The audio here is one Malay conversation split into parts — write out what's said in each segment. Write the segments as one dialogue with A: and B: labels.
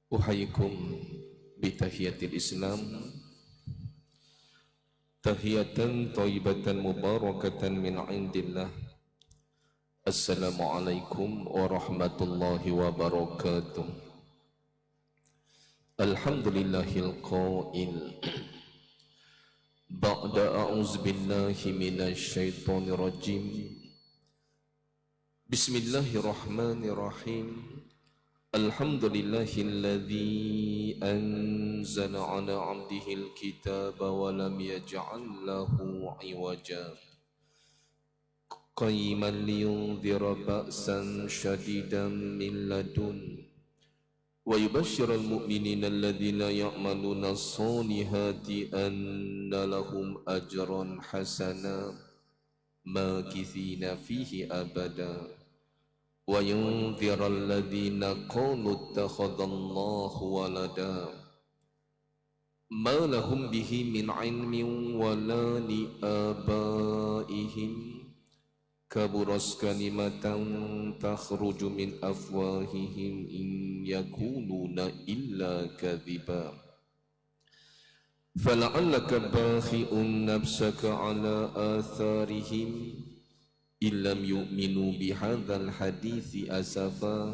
A: Uhayyikum bitahiyatil Islam, tahiyatan thayyibatan mubarakatan min indillah. Assalamualaikum warahmatullahi wabarakatuh. Alhamdulillahil qail ba'da a'udzu billahi minasy syaithanir rajim. Bismillahirrahmanirrahim. Alhamdulillahilladzi anzala ala 'abdihil kitaba wa lam yaj'al lahu 'iwaja qayyiman liyundhira ba'san shadidan min ladun wa yubashshiral mu'minina alladhina ya'maluna as-solihati anna lahum ajran hasana makithina fihi abada wa yunzira alladhina qalu ittakhadallahu walada ma lahum bihi min ilmin wala li abaihim kaburas kalimatan takhruju min afwahihim in yakuluna illa kadhiba fala'allaka bakhi'un nafsaka ala atharihim illam yu'minu bihadzal hadithi asafa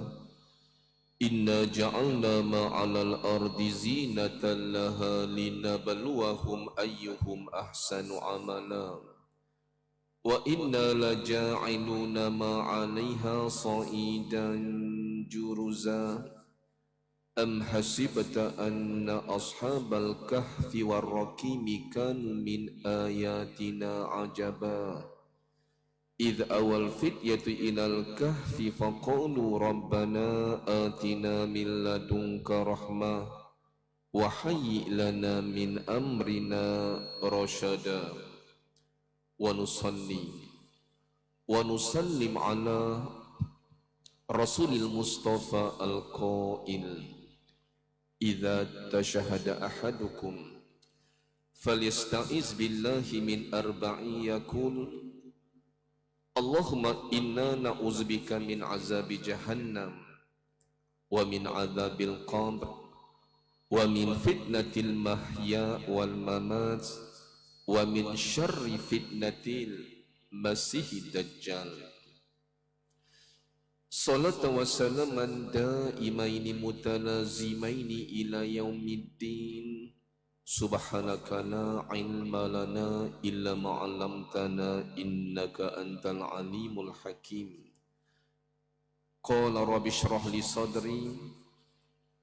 A: inna ja'alna ma'alal ardi zinatan laha linabluwahum ayyuhum ahsanu amala wa inna laja'iluna ma'alaiha sa'idan juruza am hasibta anna ashabal kahfi warraqimi kanu min ayatina ajaba إذ أوى الفتية إلى الكهف فقالوا ربنا آتنا من لدنك رحمة وهيئ لنا من أمرنا رشدا ونصلي ونسلم على رسول المصطفى القائل إذا تشهد أحدكم فليستعذ بالله من أربع يقول Allahumma inna na'udzubika min azabi jahannam wa min azabil qabr wa min fitnatil mahya wal mamat wa min syarri fitnatil masihid dajjal. Salatu wa salaman daimaini mutalazimaini ila yaumiddin. Subhanaka la ilma lana illa ma 'allamtana innaka antal alimul hakim. Qala rabbi shrah li sadri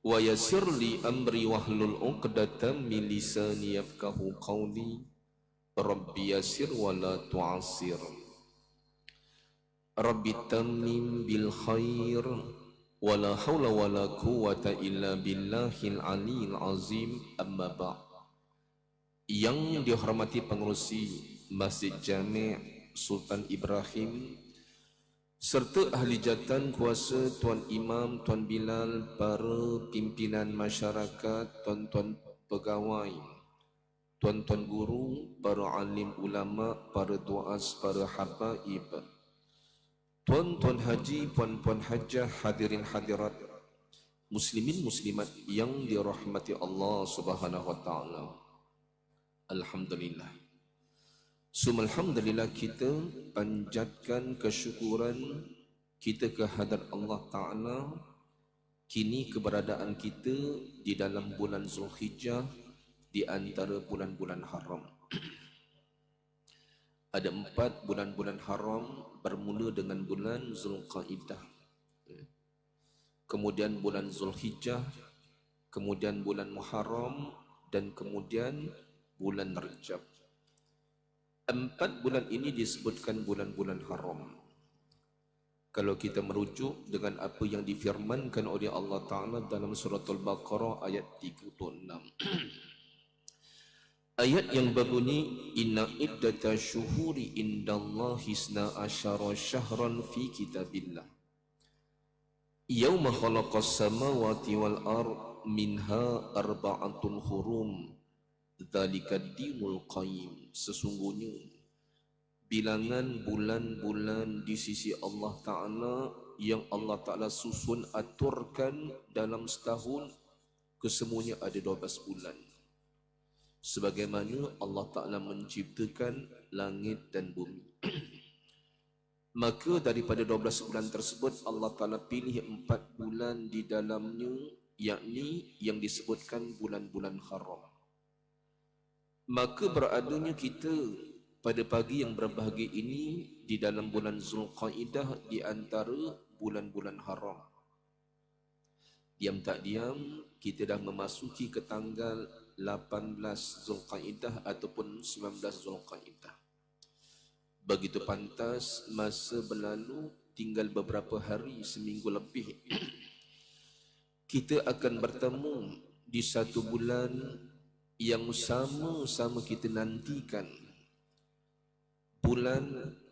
A: wa yassir li amri wahlul 'uqdatam min lisani yafqahu qawli. Rabbi yassir wa la tu'assir. Rabbi tammim bil khair wa la hawla wa la quwwata illa billahil aliyil azim. Amma ba'd. Yang dihormati pengerusi Masjid Jami' Sultan Ibrahim serta ahli jatan kuasa Tuan Imam, Tuan Bilal, para pimpinan masyarakat, tuan-tuan pegawai, tuan-tuan guru, para alim ulama, para duaz, para habaib, tuan-tuan haji, puan-puan hajah, hadirin hadirat, muslimin muslimat yang dirahmati Allah Subhanahu wa taala. Alhamdulillah. Alhamdulillah kita panjatkan kesyukuran kita kehadrat Allah Ta'ala. Kini keberadaan kita di dalam bulan Zulhijjah di antara bulan-bulan haram. Ada 4 bulan-bulan haram bermula dengan bulan Zulqaidah, kemudian bulan Zulhijjah, kemudian bulan Muharram dan kemudian bulan Rajab. 4 bulan ini disebutkan bulan-bulan haram. Kalau kita merujuk dengan apa yang difirmankan oleh Allah Ta'ala dalam surah Al-Baqarah ayat 36. Ayat yang berbunyi inna iddata syuhuri indallahi 12 syahran fi kitabillah yauma khalaqas samawati wal ard minha arba'atun hurum dzalika dinul qayyim. Sesungguhnya bilangan bulan-bulan di sisi Allah Ta'ala yang Allah Ta'ala susun aturkan dalam setahun kesemuanya ada 12 bulan. Sebagaimana Allah Ta'ala menciptakan langit dan bumi. Maka daripada 12 bulan tersebut Allah Ta'ala pilih 4 bulan di dalamnya, yakni yang disebutkan bulan-bulan haram. Maka beradanya kita pada pagi yang berbahagia ini di dalam bulan Zulqaidah di antara bulan-bulan haram. Diam tak diam kita dah memasuki ke tanggal 18 Zulqaidah ataupun 19 Zulqaidah. Begitu pantas masa berlalu, tinggal beberapa hari, seminggu lebih kita akan bertemu di satu bulan yang sama-sama kita nantikan. Bulan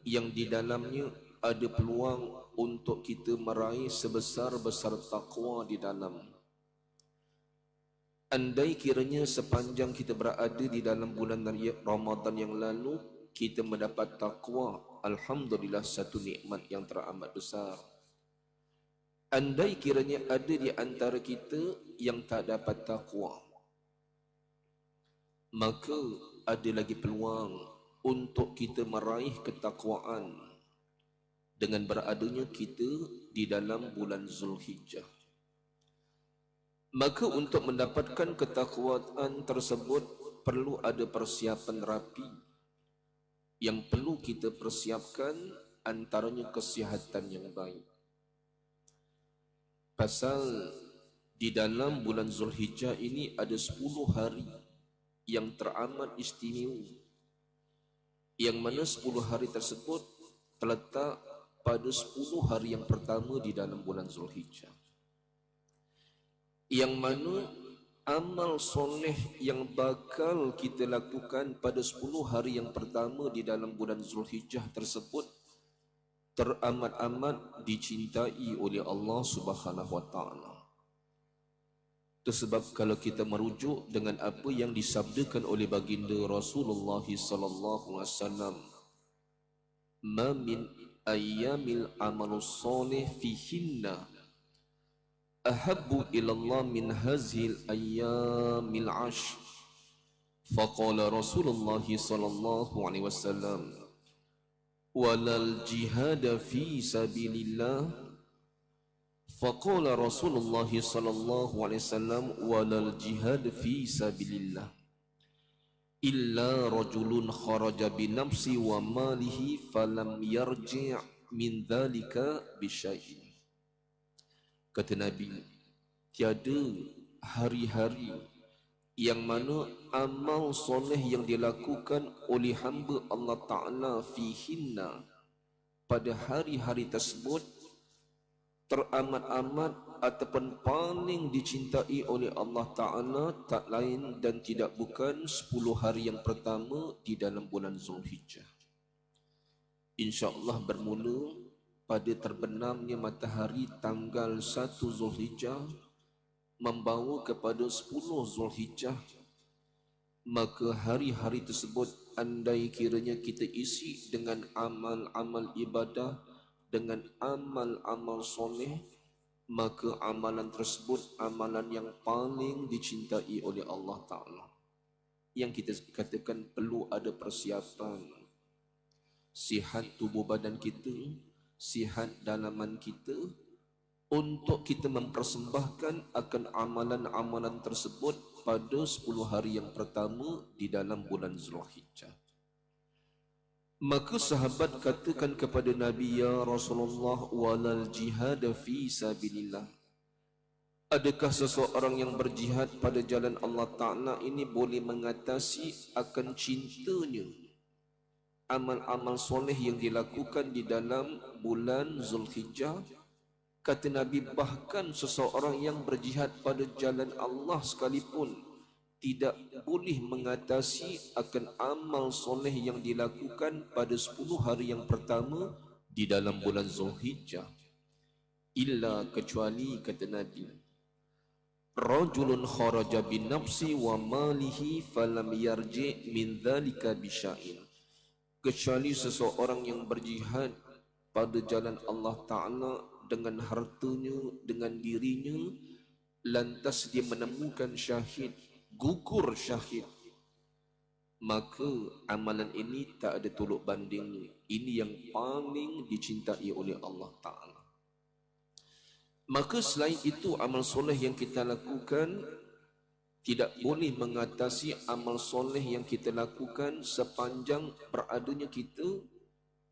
A: yang di dalamnya ada peluang untuk kita meraih sebesar-besar taqwa di dalam. Andai kiranya sepanjang kita berada di dalam bulan Ramadan yang lalu kita mendapat taqwa, alhamdulillah satu nikmat yang teramat besar. Andai kiranya ada di antara kita yang tak dapat taqwa, maka ada lagi peluang untuk kita meraih ketakwaan dengan beradanya kita di dalam bulan Zulhijjah. Maka untuk mendapatkan ketakwaan tersebut perlu ada persiapan rapi. Yang perlu kita persiapkan antaranya kesihatan yang baik. Pasal di dalam bulan Zulhijjah ini ada 10 hari yang teramat istimewa, yang mana 10 hari tersebut terletak pada 10 hari yang pertama di dalam bulan Zulhijjah, yang mana amal soleh yang bakal kita lakukan pada 10 hari yang pertama di dalam bulan Zulhijjah tersebut teramat-amat dicintai oleh Allah Subhanahu wa taala. Itu sebab kalau kita merujuk dengan apa yang disabdakan oleh baginda Rasulullah sallallahu alaihi wasallam, "Ma min ayyamil amalus soleh fihinna ahabbu ilallah min hazil ayyamil ashr." Faqala Rasulullah sallallahu alaihi wasallam, "Walal jihad fi sabilillah." Faqala Rasulullah sallallahu alaihi wasallam, "Walal jihad fi sabilillah illa rajulun kharaja bi nafsi wa malihi falam yarji' min dhalika bi syai'in." Kata Nabi, tiada hari-hari yang mana amal soleh yang dilakukan oleh hamba Allah Ta'ala fihinna, pada hari-hari tersebut teramat-amat ataupun paling dicintai oleh Allah Ta'ala tak lain dan tidak bukan 10 hari yang pertama di dalam bulan Zulhijjah. InsyaAllah bermula pada terbenamnya matahari tanggal 1 Zulhijjah membawa kepada 10 Zulhijjah. Maka hari-hari tersebut andai kiranya kita isi dengan amal-amal ibadah, dengan amal-amal soleh, maka amalan tersebut amalan yang paling dicintai oleh Allah Ta'ala. Yang kita katakan perlu ada persiapan. Sihat tubuh badan kita, sihat dalaman kita, untuk kita mempersembahkan akan amalan-amalan tersebut pada 10 hari yang pertama di dalam bulan Zulhijjah. Maka sahabat katakan kepada Nabi, "Ya Rasulullah, walal jihad fi sabilillah." Adakah seseorang yang berjihad pada jalan Allah Ta'ala ini boleh mengatasi akan cintanya amal-amal soleh yang dilakukan di dalam bulan Zulhijjah? Kata Nabi, bahkan seseorang yang berjihad pada jalan Allah sekalipun tidak boleh mengatasi akan amal soleh yang dilakukan pada 10 hari yang pertama di dalam bulan Zulhijjah. Illa, kecuali, kata Nabi, rajulun kharaja bin nafsi wa malihi falam yarji' min dhalika bisya'in. Kecuali seseorang yang berjihad pada jalan Allah Ta'ala dengan hartanya, dengan dirinya, lantas dia menemukan syahid, gugur syahid, maka amalan ini tak ada tolok bandingnya. Ini yang paling dicintai oleh Allah Ta'ala. Maka selain itu, amal soleh yang kita lakukan tidak boleh mengatasi amal soleh yang kita lakukan sepanjang beradanya kita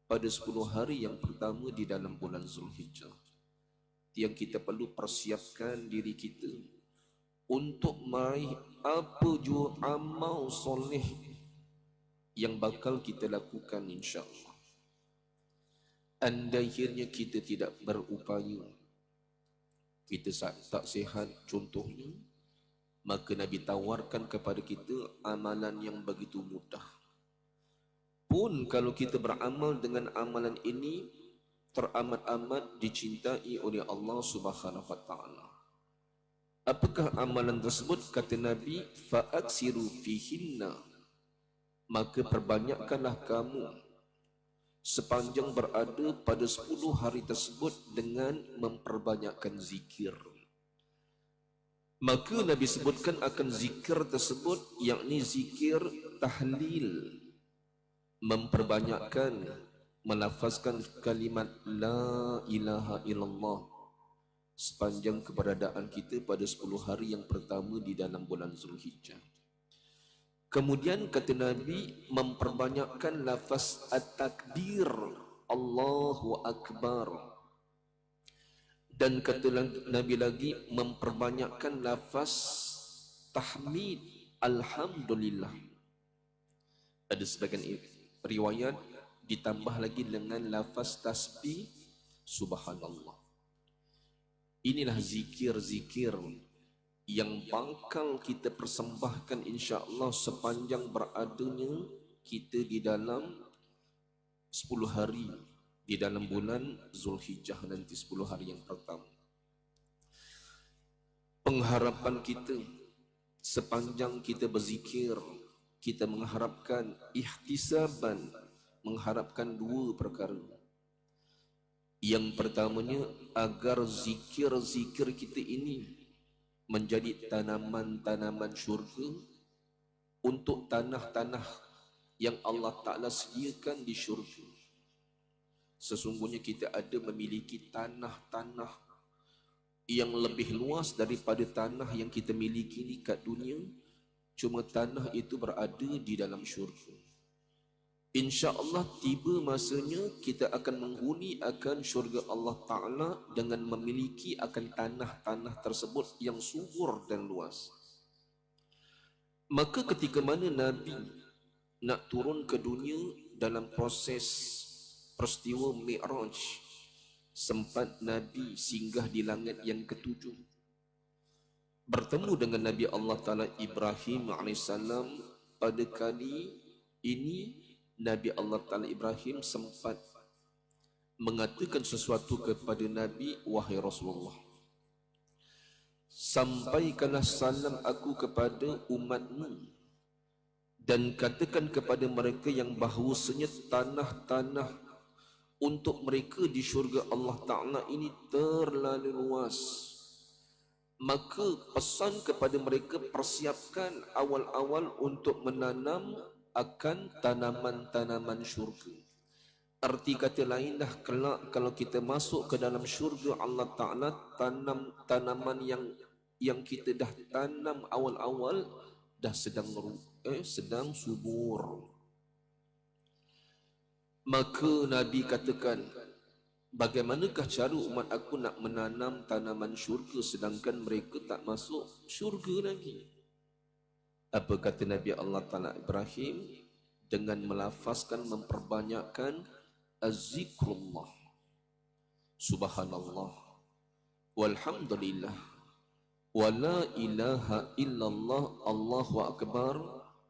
A: pada 10 hari yang pertama di dalam bulan Zulhijjah. Yang kita perlu persiapkan diri kita untuk meraih apa jua amal soleh yang bakal kita lakukan insya-Allah. Andainya kita tidak berupaya, kita tak sihat contohnya, maka Nabi tawarkan kepada kita amalan yang begitu mudah. Pun kalau kita beramal dengan amalan ini, teramat-amat dicintai oleh Allah Subhanahu wa taala. Apakah amalan tersebut? Kata Nabi, fa'aksiru fihinna, maka perbanyakkanlah kamu sepanjang berada pada 10 hari tersebut dengan memperbanyakkan zikir. Maka Nabi sebutkan akan zikir tersebut, yakni zikir tahlil, memperbanyakkan melafazkan kalimat la ilaha illallah sepanjang keberadaan kita pada 10 hari yang pertama di dalam bulan Zulhijjah. Kemudian kata Nabi, memperbanyakkan lafaz at-takbir, Allahu Akbar. Dan kata Nabi lagi, memperbanyakkan lafaz tahmid, Alhamdulillah. Ada sebagian riwayat ditambah lagi dengan lafaz tasbih, Subhanallah. Inilah zikir-zikir yang bakal kita persembahkan insya-Allah sepanjang beradanya kita di dalam 10 hari di dalam bulan Zulhijjah nanti, 10 hari yang pertama. Pengharapan kita sepanjang kita berzikir, kita mengharapkan ihtisaban, mengharapkan 2 perkara. Yang pertamanya, agar zikir-zikir kita ini menjadi tanaman-tanaman syurga untuk tanah-tanah yang Allah Ta'ala sediakan di syurga. Sesungguhnya kita ada memiliki tanah-tanah yang lebih luas daripada tanah yang kita miliki ni kat dunia. Cuma tanah itu berada di dalam syurga. InsyaAllah tiba masanya kita akan menghuni akan syurga Allah Ta'ala dengan memiliki akan tanah-tanah tersebut yang subur dan luas. Maka ketika mana Nabi nak turun ke dunia dalam proses peristiwa Mi'raj, sempat Nabi singgah di langit yang ke-7, bertemu dengan Nabi Allah Ta'ala Ibrahim AS. Pada kali ini Nabi Allah Ta'ala Ibrahim sempat mengatakan sesuatu kepada Nabi, wahai Rasulullah, sampaikanlah salam aku kepada umatmu dan katakan kepada mereka yang bahawasanya tanah-tanah untuk mereka di syurga Allah Ta'ala ini terlalu luas. Maka pesan kepada mereka, persiapkan awal-awal untuk menanam akan tanaman-tanaman syurga. Arti kata lain dah, kelak kalau kita masuk ke dalam syurga Allah Ta'ala, tanam tanaman yang kita dah tanam awal-awal dah sedang subur. Maka Nabi katakan, bagaimanakah cara umat aku nak menanam tanaman syurga sedangkan mereka tak masuk syurga lagi? Apa kata Nabi Allah Ta'ala Ibrahim? Dengan melafazkan, memperbanyakkan az-zikrullah, Subhanallah, walhamdulillah, wa la ilaha illallah, Allahu Akbar,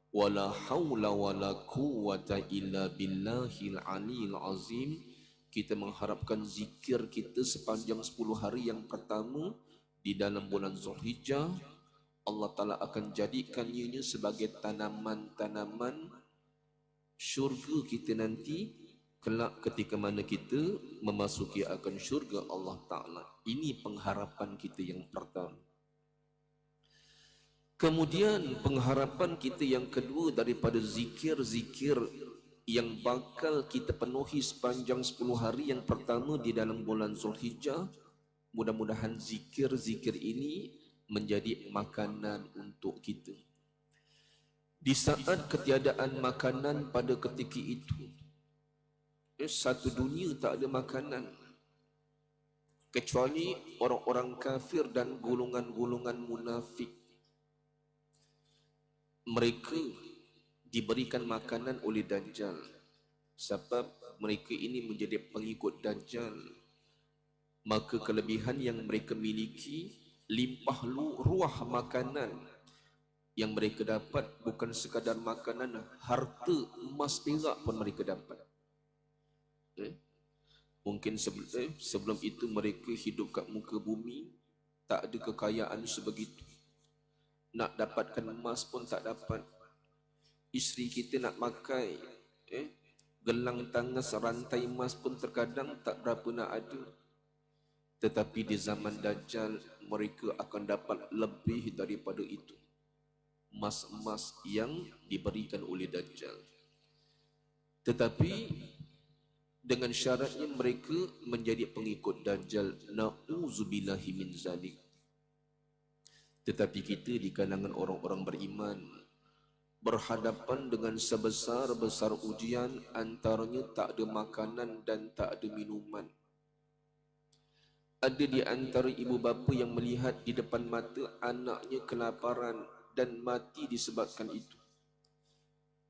A: wa la hawla wa la quwwata illa billahil aliyil azim. Kita mengharapkan zikir kita sepanjang 10 hari yang pertama di dalam bulan Zulhijjah, Allah Ta'ala akan jadikan ianya sebagai tanaman-tanaman syurga kita nanti kelak ketika mana kita memasuki akan syurga Allah Ta'ala. Ini pengharapan kita yang pertama. Kemudian pengharapan kita yang kedua daripada zikir-zikir yang bakal kita penuhi sepanjang 10 hari yang pertama di dalam bulan Zulhijjah, mudah-mudahan zikir-zikir ini menjadi makanan untuk kita. Di saat ketiadaan makanan pada ketika itu, satu dunia tak ada makanan, kecuali orang-orang kafir dan golongan-golongan munafik. Mereka diberikan makanan oleh Dajjal, sebab mereka ini menjadi pengikut Dajjal. Maka kelebihan yang mereka miliki, limpah ruah makanan yang mereka dapat bukan sekadar makanan, harta emas perak pun mereka dapat. Mungkin sebelum itu mereka hidup kat muka bumi, tak ada kekayaan sebegitu. Nak dapatkan emas pun tak dapat. Isteri kita nak pakai gelang tangan serantai emas pun terkadang tak berapa nak ada. Tetapi di zaman Dajjal mereka akan dapat lebih daripada itu, emas-emas yang diberikan oleh Dajjal. Tetapi dengan syaratnya mereka menjadi pengikut Dajjal. Na'udzubillahi min zalik. Tetapi kita di kalangan orang-orang beriman berhadapan dengan sebesar-besar ujian, antaranya tak ada makanan dan tak ada minuman. Ada di antara ibu bapa yang melihat di depan mata anaknya kelaparan dan mati disebabkan itu.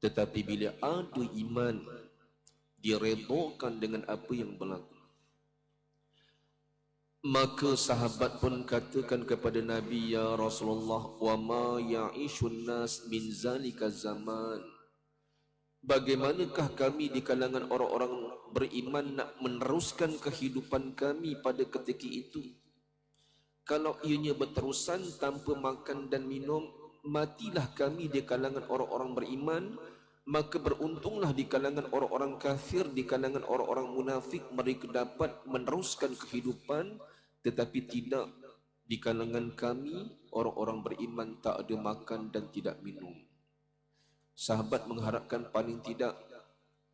A: Tetapi bila ada iman, diredhakan dengan apa yang berlaku. Maka sahabat pun katakan kepada Nabi, ya Rasulullah, wa ma ya'ishun nas min zalika zaman. Bagaimanakah kami di kalangan orang-orang beriman nak meneruskan kehidupan kami pada ketika itu? Kalau ianya berterusan tanpa makan dan minum, matilah kami di kalangan orang-orang beriman. Maka beruntunglah di kalangan orang-orang kafir, di kalangan orang-orang munafik, mereka dapat meneruskan kehidupan, tetapi tidak di kalangan kami, orang-orang beriman tak ada makan dan tidak minum. Sahabat mengharapkan paling tidak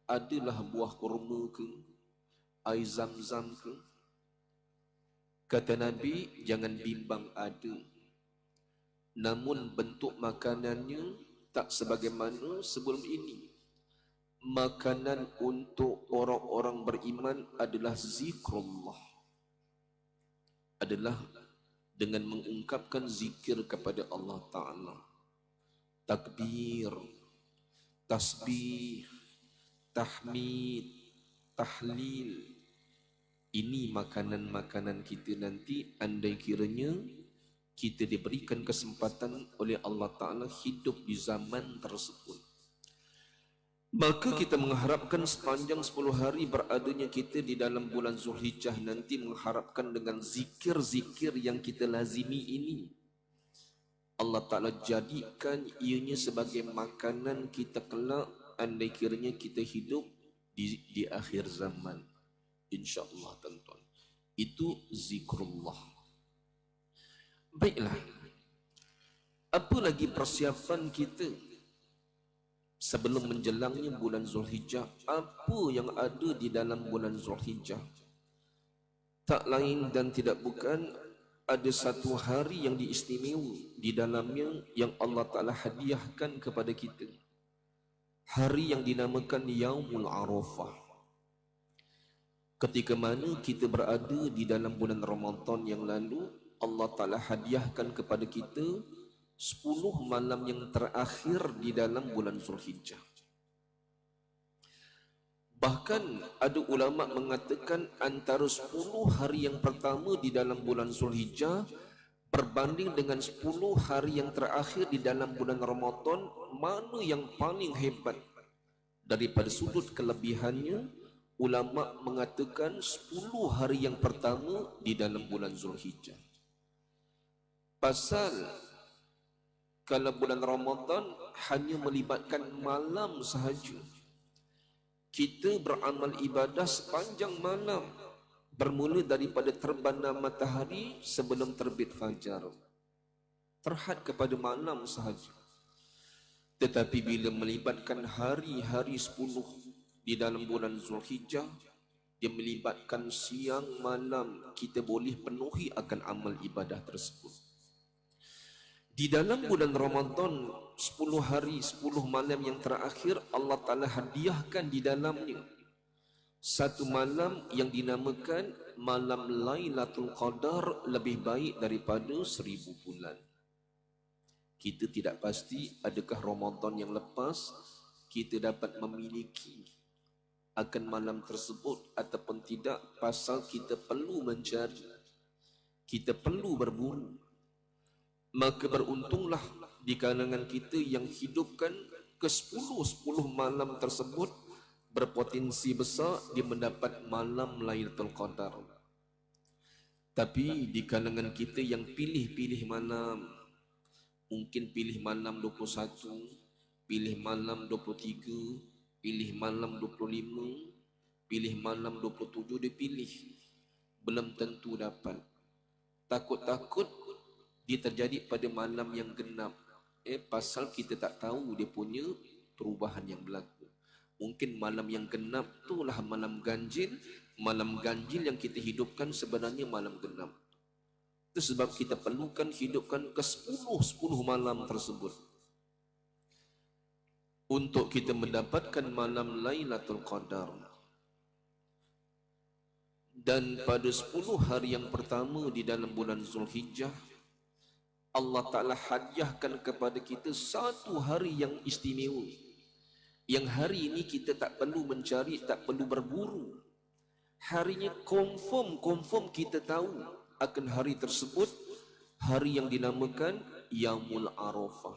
A: adalah buah kurma ke, air zam-zam ke. Kata Nabi, jangan bimbang ada. Namun bentuk makanannya tak sebagaimana sebelum ini. Makanan untuk orang-orang beriman adalah zikrullah. Adalah dengan mengungkapkan zikir kepada Allah Ta'ala. Takbir, tasbih, tahmid, tahlil. Ini makanan-makanan kita nanti andai kiranya kita diberikan kesempatan oleh Allah Ta'ala hidup di zaman tersebut. Maka kita mengharapkan sepanjang 10 hari beradanya kita di dalam bulan Zulhijjah nanti, mengharapkan dengan zikir-zikir yang kita lazimi ini, Allah Ta'ala jadikan ianya sebagai makanan kita kelak andai kiranya kita hidup di akhir zaman. InsyaAllah tuan-tuan. Itu zikrullah. Baiklah, apa lagi persiapan kita sebelum menjelangnya bulan Zulhijjah? Apa yang ada di dalam bulan Zulhijjah? Tak lain dan tidak bukan, ada satu hari yang diistimewa di dalamnya yang Allah Ta'ala hadiahkan kepada kita. Hari yang dinamakan Yaumul Arafah. Ketika mana kita berada di dalam bulan Ramadan yang lalu, Allah Ta'ala hadiahkan kepada kita 10 malam yang terakhir di dalam bulan Zulhijjah. Bahkan ada ulama mengatakan antara 10 hari yang pertama di dalam bulan Zulhijjah berbanding dengan 10 hari yang terakhir di dalam bulan Ramadan, mana yang paling hebat? Daripada sudut kelebihannya, ulama mengatakan 10 hari yang pertama di dalam bulan Zulhijjah. Pasal kalau bulan Ramadan hanya melibatkan malam sahaja. Kita beramal ibadah sepanjang malam, bermula daripada terbenam matahari sebelum terbit fajar. terhad kepada malam sahaja. Tetapi bila melibatkan hari-hari 10 di dalam bulan Zulhijjah, dia melibatkan siang malam, kita boleh penuhi akan amal ibadah tersebut. Di dalam bulan Ramadan, 10 hari 10 malam yang terakhir, Allah Ta'ala hadiahkan di dalamnya satu malam yang dinamakan malam Lailatul Qadar, lebih baik daripada 1000 bulan. Kita tidak pasti adakah Ramadan yang lepas kita dapat memiliki akan malam tersebut ataupun tidak, pasal kita perlu mencari, kita perlu berburu. Maka beruntunglah di kalangan kita yang hidupkan ke 10 malam tersebut, berpotensi besar dia mendapat malam Lailatul Qadar. Tapi di kalangan kita yang pilih-pilih malam, mungkin pilih malam 21, pilih malam 23, pilih malam 25, pilih malam 27, dia pilih. Belum tentu dapat. Takut-takut dia terjadi pada malam yang genap. Pasal kita tak tahu dia punya perubahan yang berlaku. Mungkin malam yang genap itulah malam ganjil. Malam ganjil yang kita hidupkan sebenarnya malam genap. Itu sebab kita perlukan hidupkan ke 10 malam tersebut untuk kita mendapatkan malam Lailatul Qadar. Dan pada 10 hari yang pertama di dalam bulan Zulhijjah, Allah Ta'ala hadiahkan kepada kita satu hari yang istimewa, yang hari ini kita tak perlu mencari, tak perlu berburu. Harinya confirm kita tahu akan hari tersebut, hari yang dinamakan Yaumul Arafah.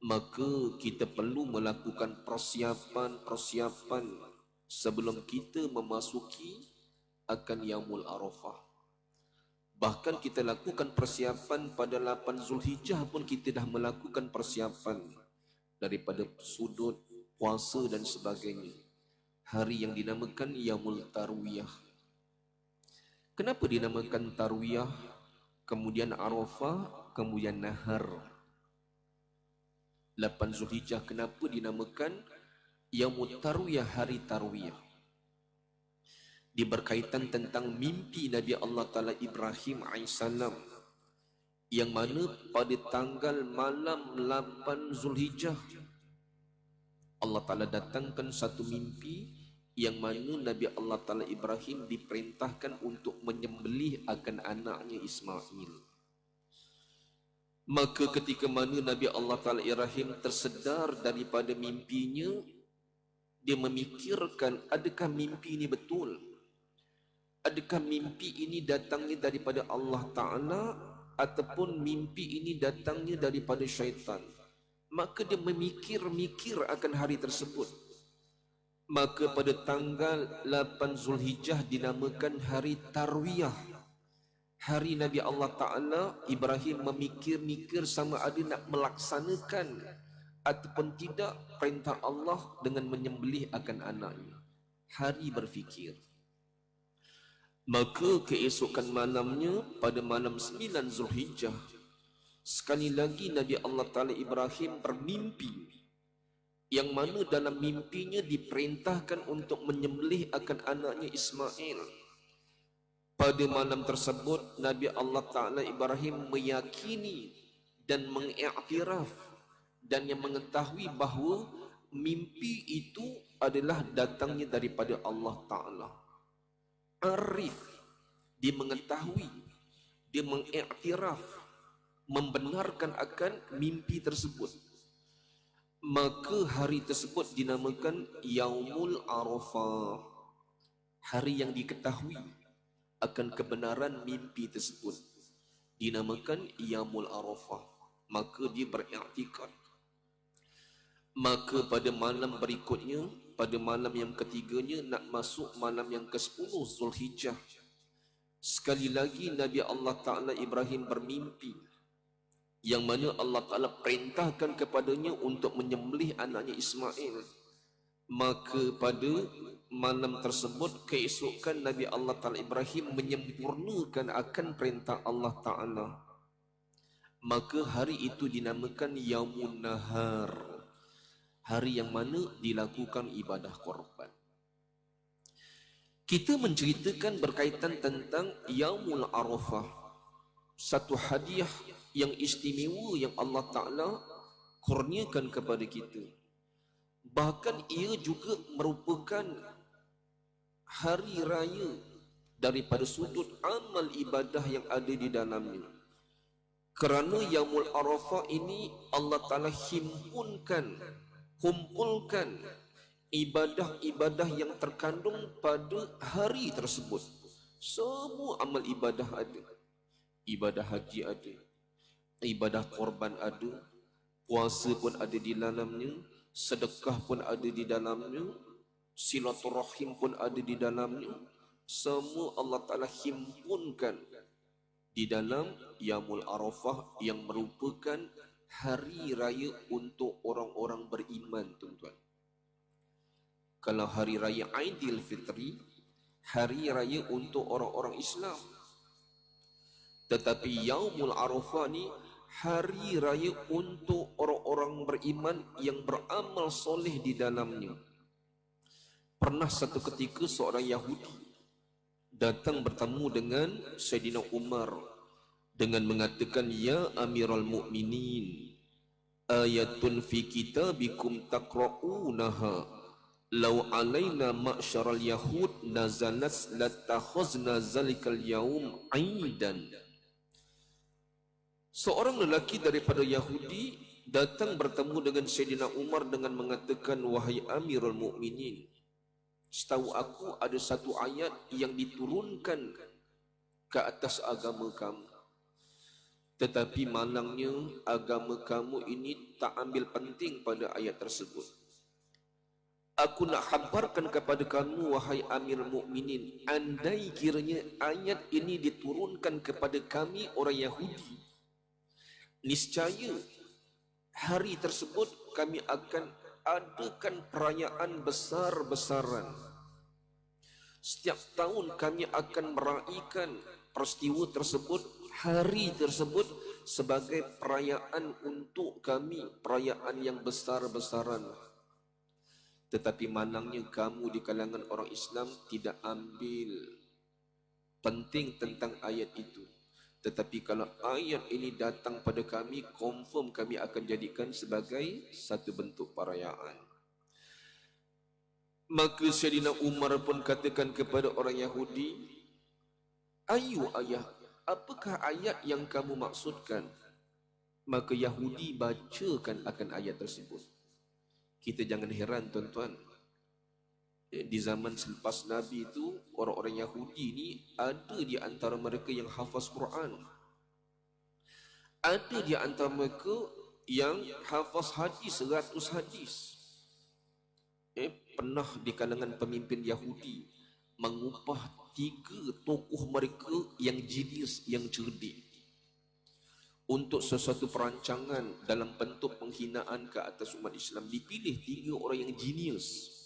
A: Maka kita perlu melakukan persiapan sebelum kita memasuki akan Yaumul Arafah. Bahkan kita lakukan persiapan pada 8 Zulhijjah pun kita dah melakukan persiapan daripada sudut puasa dan sebagainya. Hari yang dinamakan Yaumul Tarwiyah. Kenapa dinamakan Tarwiyah, kemudian Arafah, kemudian Nahar? 8 Zulhijjah kenapa dinamakan Yaumul Tarwiyah, hari Tarwiyah? Berkaitan tentang mimpi Nabi Allah Ta'ala Ibrahim AS, yang mana pada tanggal malam 8 Zulhijjah Allah Ta'ala datangkan satu mimpi yang mana Nabi Allah Ta'ala Ibrahim diperintahkan untuk menyembelih akan anaknya Ismail. Maka ketika mana Nabi Allah Ta'ala Ibrahim tersedar daripada mimpinya, dia memikirkan, adakah mimpi ini betul? Adakah mimpi ini datangnya daripada Allah Ta'ala ataupun mimpi ini datangnya daripada syaitan? Maka dia memikir-mikir akan hari tersebut. Maka pada tanggal 8 Zulhijjah dinamakan hari Tarwiyah. Hari Nabi Allah Ta'ala Ibrahim memikir-mikir sama ada nak melaksanakan ataupun tidak perintah Allah dengan menyembelih akan anaknya. Hari berfikir. Maka keesokan malamnya pada malam 9 Zulhijjah, sekali lagi Nabi Allah Ta'ala Ibrahim bermimpi, yang mana dalam mimpinya diperintahkan untuk menyembelih akan anaknya Ismail. Pada malam tersebut Nabi Allah Ta'ala Ibrahim meyakini dan mengiktiraf dan yang mengetahui bahawa mimpi itu adalah datangnya daripada Allah Ta'ala. Arif, dia mengetahui, dia mengiktiraf, membenarkan akan mimpi tersebut. Maka hari tersebut dinamakan Yaumul Arafah, hari yang diketahui akan kebenaran mimpi tersebut, dinamakan Yaumul Arafah. Maka dia beriktikad. Maka pada malam berikutnya, pada malam yang ketiganya nak masuk malam yang ke-10 Zulhijjah, sekali lagi Nabi Allah Ta'ala Ibrahim bermimpi, yang mana Allah Ta'ala perintahkan kepadanya untuk menyembelih anaknya Ismail. Maka pada malam tersebut, keesokan Nabi Allah Ta'ala Ibrahim menyempurnakan akan perintah Allah Ta'ala. maka hari itu dinamakan Yaumun Nahar, hari yang mana dilakukan ibadah korban. Kita menceritakan berkaitan tentang Yaumul Arafah, satu hadiah yang istimewa yang Allah Ta'ala kurniakan kepada kita. Bahkan ia juga merupakan hari raya daripada sudut amal ibadah yang ada di dalamnya. Kerana Yaumul Arafah ini Allah Ta'ala kumpulkan ibadah-ibadah yang terkandung pada hari tersebut. Semua amal ibadah ada. Ibadah haji ada, ibadah korban ada, puasa pun ada di dalamnya, sedekah pun ada di dalamnya, silaturahim pun ada di dalamnya. Semua Allah Ta'ala himpunkan di dalam Yaumul Arafah yang merupakan hari raya untuk orang-orang beriman, tuan-tuan. Kalau hari raya Aidilfitri, hari raya untuk orang-orang Islam. Tetapi Yaumul Arafah ni hari raya untuk orang-orang beriman yang beramal soleh di dalamnya. Pernah satu ketika seorang Yahudi datang bertemu dengan Sayyidina Umar dengan mengatakan, "Ya Amirul Mukminin, ayatun fi kitabikum taqra'unaha. Law alaina ma'syaral yahud nazalat latakhazna zalikal yaum aidan." Seorang lelaki daripada Yahudi datang bertemu dengan Sayyidina Umar dengan mengatakan, "Wahai Amirul Mukminin, setahu aku ada satu ayat yang diturunkan ke atas agama kamu. Tetapi malangnya agama kamu ini tak ambil penting pada ayat tersebut. Aku nak khabarkan kepada kamu, wahai Amirul Mukminin, andai kiranya ayat ini diturunkan kepada kami orang Yahudi, niscaya hari tersebut kami akan adakan perayaan besar-besaran. Setiap tahun kami akan meraihkan peristiwa tersebut, hari tersebut sebagai perayaan untuk kami, perayaan yang besar-besaran. Tetapi malangnya kamu di kalangan orang Islam tidak ambil penting tentang ayat itu. Tetapi kalau ayat ini datang pada kami, confirm kami akan jadikan sebagai satu bentuk perayaan." Maka Sayyidina Umar pun katakan kepada orang Yahudi, "Ayu ayat, apakah ayat yang kamu maksudkan?" Maka Yahudi bacakan akan ayat tersebut. Kita jangan heran, tuan-tuan. Di zaman selepas Nabi itu, orang-orang Yahudi ni ada di antara mereka yang hafaz Quran. Ada di antara mereka yang hafaz hadis, 100 hadis. Pernah di kalangan pemimpin Yahudi mengupah 3 tokoh mereka yang jenius, yang cerdik, untuk sesuatu perancangan dalam bentuk penghinaan ke atas umat Islam. Dipilih 3 orang yang jenius.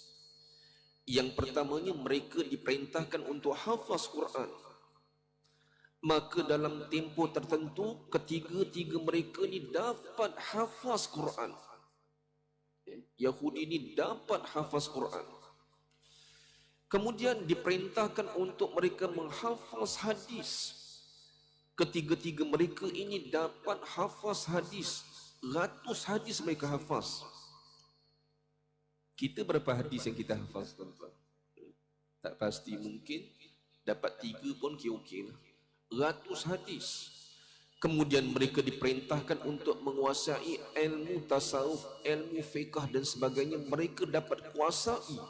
A: Yang pertamanya, mereka diperintahkan untuk hafaz Quran. Maka dalam tempoh tertentu, ketiga-tiga mereka ni dapat hafaz Quran. Yahudi ni dapat hafaz Quran. Kemudian diperintahkan untuk mereka menghafaz hadis. Ketiga-tiga mereka ini dapat hafaz hadis. 100 hadis mereka hafaz. Kita berapa hadis yang kita hafaz, tuan-tuan? Tak pasti, mungkin dapat 3 pun okey lah. 100 hadis. Kemudian mereka diperintahkan untuk menguasai ilmu tasawuf, ilmu fiqh dan sebagainya. Mereka dapat kuasai.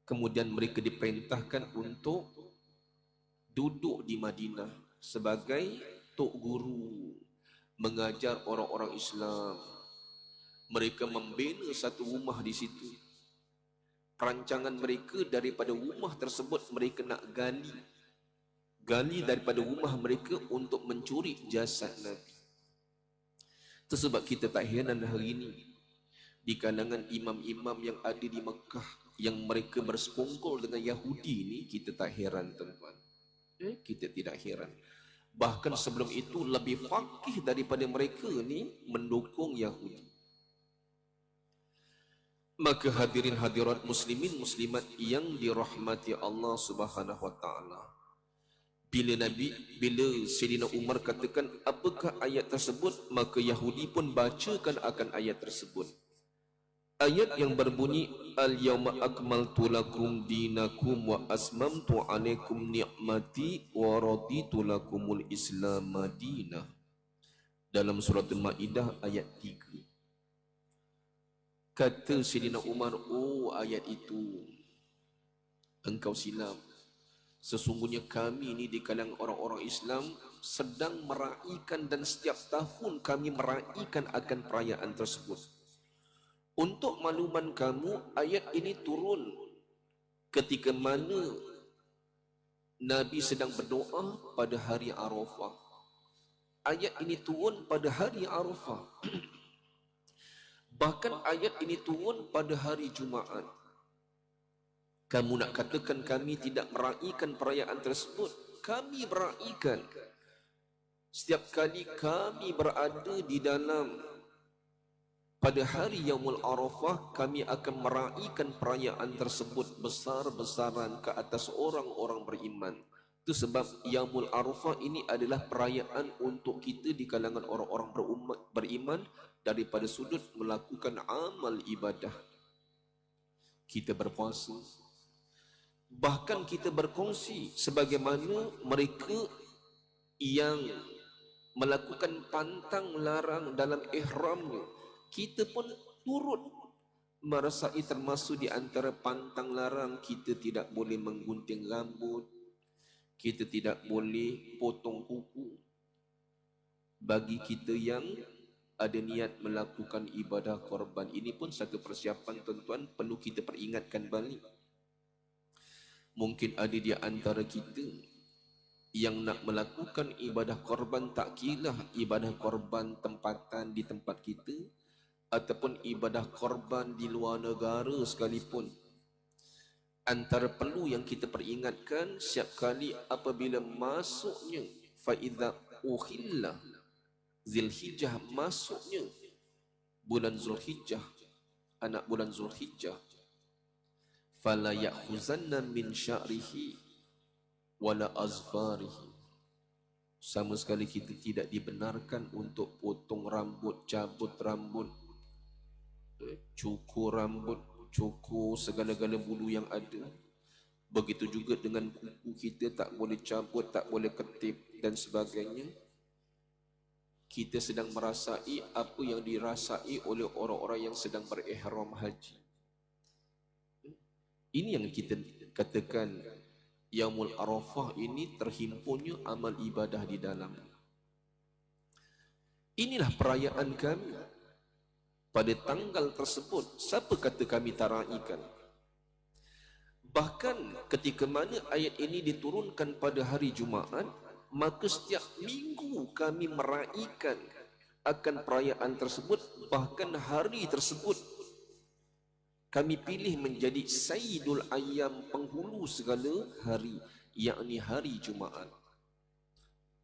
A: Kemudian mereka diperintahkan untuk duduk di Madinah sebagai tok guru, mengajar orang-orang Islam. Mereka membina satu rumah di situ. Perancangan mereka daripada rumah tersebut, mereka nak gali daripada rumah mereka untuk mencuri jasad Nabi. Itu sebab kita tak heran hari ini di kalangan imam-imam yang ada di Mekah yang mereka bersekongkol dengan Yahudi ni, kita tak heran, tuan-tuan. Kita tidak heran. Bahkan sebelum itu lebih faqih daripada mereka ni mendukung Yahudi. Maka hadirin hadirat muslimin muslimat yang dirahmati Allah Subhanahu wa taala. Bila Sayyidina Umar katakan apakah ayat tersebut, maka Yahudi pun bacakan akan ayat tersebut. Ayat yang berbunyi al-yawma akmaltu lakum dinakum wa asmamtu alaikum ni'mati wa raditu lakumul islam madinah. Dalam surah Al-Maidah ayat 3. Kata Sayyidina Umar, oh ayat itu engkau silap. Sesungguhnya kami ini di kalangan orang-orang Islam sedang meraihkan dan setiap tahun kami meraihkan akan perayaan tersebut. Untuk makluman kamu, ayat ini turun ketika mana Nabi sedang berdoa pada hari Arafah. Ayat ini turun pada hari Arafah. Bahkan ayat ini turun pada hari Jumaat. Kamu nak katakan kami tidak meraihkan perayaan tersebut? Kami meraihkan. Setiap kali kami berada di dalam pada hari Yaumul Arafah, kami akan meraihkan perayaan tersebut besar-besaran ke atas orang-orang beriman. Itu sebab Yaumul Arafah ini adalah perayaan untuk kita di kalangan orang-orang beriman daripada sudut melakukan amal ibadah. Kita berpuasa. Bahkan kita berkongsi sebagaimana mereka yang melakukan pantang larang dalam ihramnya. Kita pun turut merasai termasuk di antara pantang larang. Kita tidak boleh menggunting rambut. Kita tidak boleh potong kuku. Bagi kita yang ada niat melakukan ibadah korban, ini pun satu persiapan tuan-tuan, perlu kita peringatkan balik. Mungkin ada di antara kita yang nak melakukan ibadah korban, tak kira ibadah korban tempatan di tempat kita ataupun ibadah korban di luar negara sekalipun. Antara perlu yang kita peringatkan setiap kali apabila masuknya faidha uhillah Zulhijjah, masuknya bulan Zulhijjah, anak bulan Zulhijjah, fala ya'khuzanna min sya'rihi wala azfarihi. Sama sekali kita tidak dibenarkan untuk potong rambut, cabut rambut, cukur rambut, cukur segala-gala bulu yang ada. Begitu juga dengan kuku kita, tak boleh cabut, tak boleh ketip dan sebagainya. Kita sedang merasai apa yang dirasai oleh orang-orang yang sedang berihram haji. Ini yang kita katakan Yaumul Arafah ini terhimpunnya amal ibadah di dalam. Inilah perayaan kami. Pada tanggal tersebut, siapa kata kami tak raikan? Bahkan ketika mana ayat ini diturunkan pada hari Jumaat, maka setiap minggu kami meraihkan akan perayaan tersebut. Bahkan hari tersebut kami pilih menjadi Sayyidul Ayyam, penghulu segala hari, yakni hari Jumaat.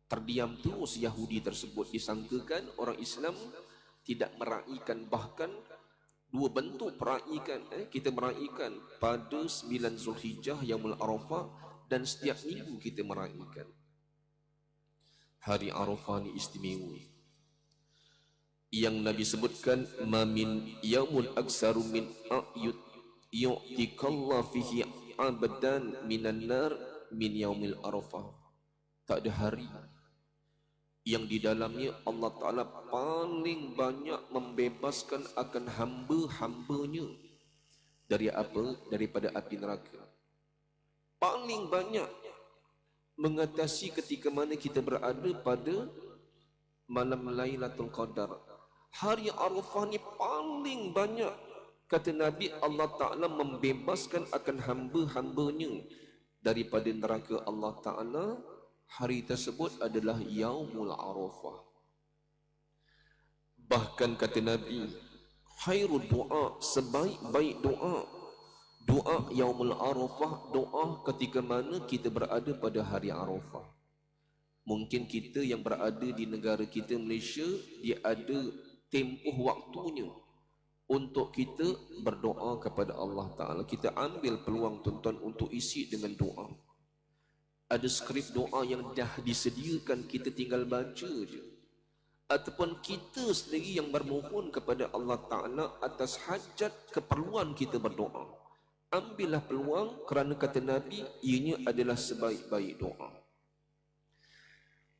A: Terdiam terus Yahudi tersebut, disangkakan orang Islam tidak meraihkan. Bahkan dua bentuk peraikan. Kita meraihkan pada 9 Zulhijjah Yaumul Arafah, dan setiap minggu kita meraihkan. Hari Arafah ni istimewa. Yang Nabi sebutkan, ma min yaumul aksaru min a'yud yu'tikallah fihi abadan minan nar min yaumil Arafah. Tak ada hari yang di dalamnya Allah Ta'ala paling banyak membebaskan akan hamba-hambanya dari apa? Daripada api neraka. Paling banyak mengatasi ketika mana kita berada pada malam Lailatul Qadar. Hari Arafah ni paling banyak, kata Nabi, Allah Ta'ala membebaskan akan hamba-hambanya daripada neraka Allah Ta'ala. Hari tersebut adalah Yaumul Arafah. Bahkan kata Nabi, khairul doa, sebaik-baik doa, doa Yaumul Arafah, doa ketika mana kita berada pada hari Arafah. Mungkin kita yang berada di negara kita Malaysia, dia ada tempoh waktunya untuk kita berdoa kepada Allah Ta'ala. Kita ambil peluang tuan-tuan untuk isi dengan doa. Ada skrip doa yang dah disediakan, kita tinggal baca je. Ataupun kita sendiri yang bermohon kepada Allah Ta'ala atas hajat keperluan kita berdoa. Ambillah peluang, kerana kata Nabi, ianya adalah sebaik-baik doa.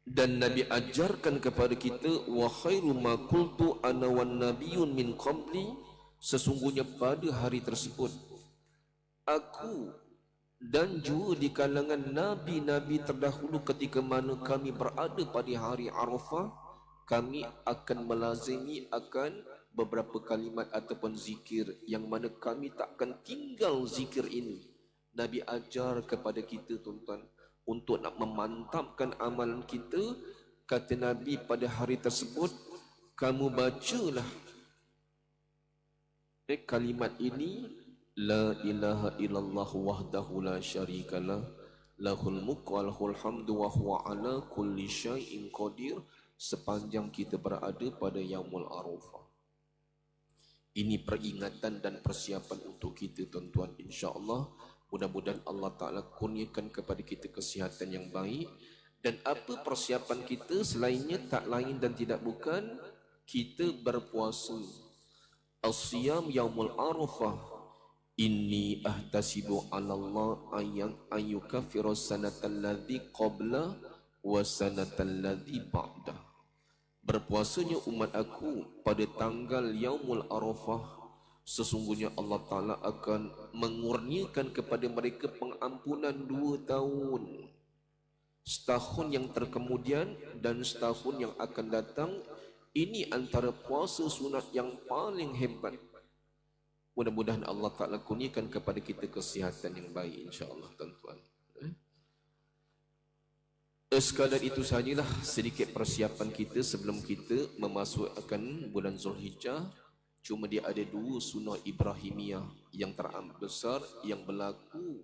A: Dan Nabi ajarkan kepada kita, wa khairu ma qultu ana wan nabiyyun min qabli, sesungguhnya pada hari tersebut aku dan juga di kalangan nabi-nabi terdahulu ketika mana kami berada pada hari Arafah, kami akan melazimi akan beberapa kalimat ataupun zikir yang mana kami takkan tinggal zikir ini. Nabi ajar kepada kita tuan-tuan untuk nak memantapkan amalan kita. Kata Nabi pada hari tersebut, kamu bacalah kalimat ini, la ilaha illallah wahdahu la syarikalah, lahul mulku wa lahul hamdu wa huwa ala kulli syai'in qadir, sepanjang kita berada pada Yaumul Arafah. Ini peringatan dan persiapan untuk kita tuan-tuan. InsyaAllah mudah-mudahan Allah Ta'ala kurniakan kepada kita kesihatan yang baik. Dan apa persiapan kita selainnya, tak lain dan tidak bukan kita berpuasa. As-siyam yaumul arafah, inni ahtasibu ala Allah ayyukaffira sanatal ladzi qabla wa sanatal ladzi ba'da. Berpuasanya umat aku pada tanggal yaumul arafah, sesungguhnya Allah Ta'ala akan mengurniakan kepada mereka pengampunan 2 tahun. Setahun yang terkemudian dan setahun yang akan datang. Ini antara puasa sunat yang paling hebat. Mudah-mudahan Allah Ta'ala kurniakan kepada kita kesihatan yang baik, insyaAllah tuan-tuan. Sekadar itu sahajalah sedikit persiapan kita sebelum kita memasukkan bulan Zulhijjah. Cuma dia ada 2 sunnah Ibrahimiyah yang teramat besar yang berlaku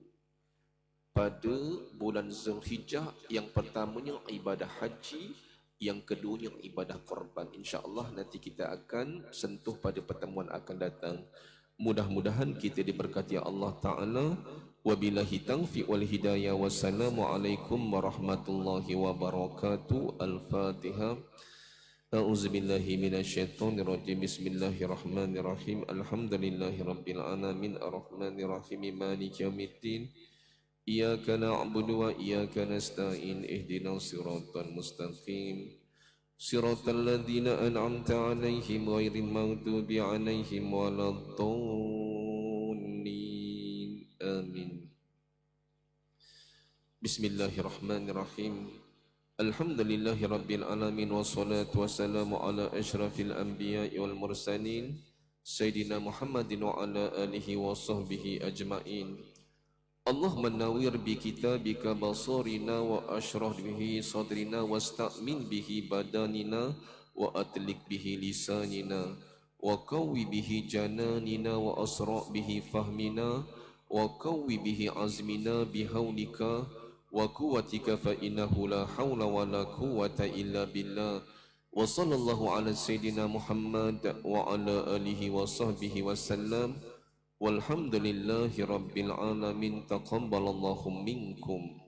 A: pada bulan Zulhijjah. Yang pertamanya ibadah haji, yang keduanya ibadah korban. InsyaAllah nanti kita akan sentuh pada pertemuan akan datang. Mudah-mudahan kita diberkati Allah Ta'ala. Wabillahi taufiq wal hidayah. Wassalamualaikum warahmatullahi wabarakatuh. Al-Fatihah. A'udzubillahi minasyaitonirrajim. Bismillahirrahmanirrahim. Alhamdulillahirabbil alamin arrahmanirrahim maliki yaumiddin. Iyyaka na'budu wa iyyaka nasta'in. Ihdinas siratal mustaqim. Siratal ladzina an'amta 'alaihim ghairil maghdubi 'alaihim waladdallin. Amin. Bismillahirrahmanirrahim. Alhamdulillahirabbil alamin wassalatu wassalamu ala asyrafil anbiya'i wal mursalin sayyidina Muhammadin wa ala alihi wa sahbihi ajma'in. Allahumma nawwir bi kitabika basarina wa ashrah bihi sadrina wasta'min bihi badanina wa atlik bihi lisanina wa qawwi bihi jananina wa asra' bihi fahmina wa qawwi bihi azmina bihawlika wa quwwatika fa innahu la hawla wa la quwwata illa billah. Wa sallallahu ala sayyidina Muhammad wa ala alihi wa sahbihi wa sallam. Walhamdulillahi rabbil alamin. Taqabbalallahu minkum.